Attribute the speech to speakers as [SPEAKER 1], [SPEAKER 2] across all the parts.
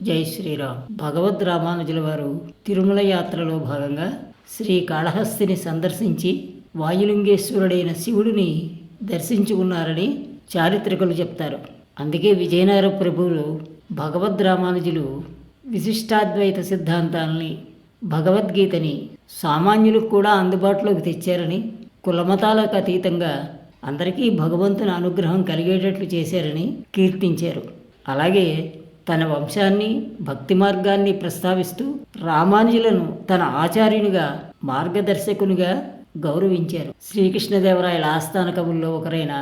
[SPEAKER 1] జై శ్రీరామ్. భగవద్ రామానుజుల వారు తిరుమల యాత్రలో భాగంగా శ్రీకాళహస్తిని సందర్శించి వాయులింగేశ్వరుడైన శివుడిని దర్శించుకున్నారని చారిత్రకులు చెప్తారు. అందుకే విజయనగర ప్రభువులు భగవద్ రామానుజులు విశిష్టాద్వైత సిద్ధాంతాలని, భగవద్గీతని సామాన్యులకు కూడా అందుబాటులోకి తెచ్చారని, కులమతాలకు అతీతంగా అందరికీ భగవంతుని అనుగ్రహం కలిగేటట్లు చేశారని కీర్తించారు. అలాగే తన వంశాన్ని, భక్తి మార్గాన్ని ప్రస్తావిస్తూ రామానుజులను తన ఆచార్యునిగా, మార్గదర్శకునిగా గౌరవించారు. శ్రీకృష్ణదేవరాయల ఆస్థాన కవుల్లో ఒకరైన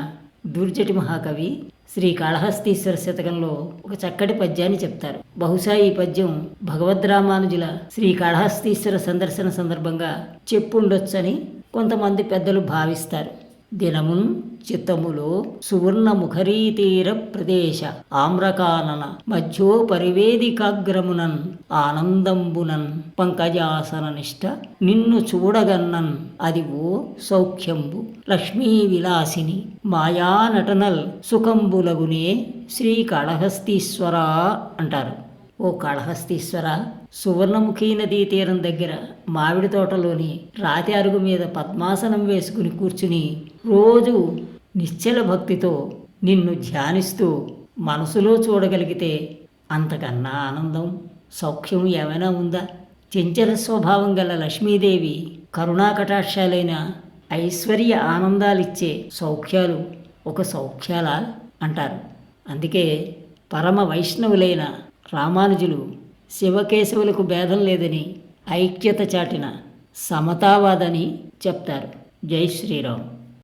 [SPEAKER 1] దూర్జటి మహాకవి శ్రీకాళహస్తీశ్వర శతకంలో ఒక చక్కటి పద్యాన్ని చెప్తారు. బహుశా ఈ పద్యం భగవద్ రామానుజుల శ్రీకాళహస్తీశ్వర సందర్శన సందర్భంగా చెప్పుండొచ్చని కొంతమంది పెద్దలు భావిస్తారు. దినమున్ చిత్తములో సువర్ణ ముఖరీతీర ప్రదేశ ఆమ్రకానన మధ్యో పరివేదికాగ్రమునన్ ఆనందంబునన్ పంకజాసన నిష్ట నిన్ను చూడగన్నన్ అదివో సౌఖ్యంబు లక్ష్మీ విలాసిని మాయా నటనల్ సుఖంబులగునే శ్రీకాళహస్తీశ్వర అంటారు. ఓ కాళహస్తీశ్వర, సువర్ణముఖీ నదీ తీరం దగ్గర మామిడి తోటలోని రాతి అరుగు మీద పద్మాసనం వేసుకుని కూర్చుని రోజు నిశ్చల భక్తితో నిన్ను ధ్యానిస్తూ మనసులో చూడగలిగితే అంతకన్నా ఆనందం, సౌఖ్యం ఏమైనా ఉందా? చంచల స్వభావం గల లక్ష్మీదేవి కరుణాకటాక్షాలైన ఐశ్వర్య ఆనందాలిచ్చే సౌఖ్యాలు ఒక సౌఖ్యాలా అంటారు. అందుకే పరమ వైష్ణవులైన రామానుజులు శివకేశవులకు భేదం లేదని, ఐక్యత చాటిన సమతావాదని చెప్తారు. జై శ్రీరామ్.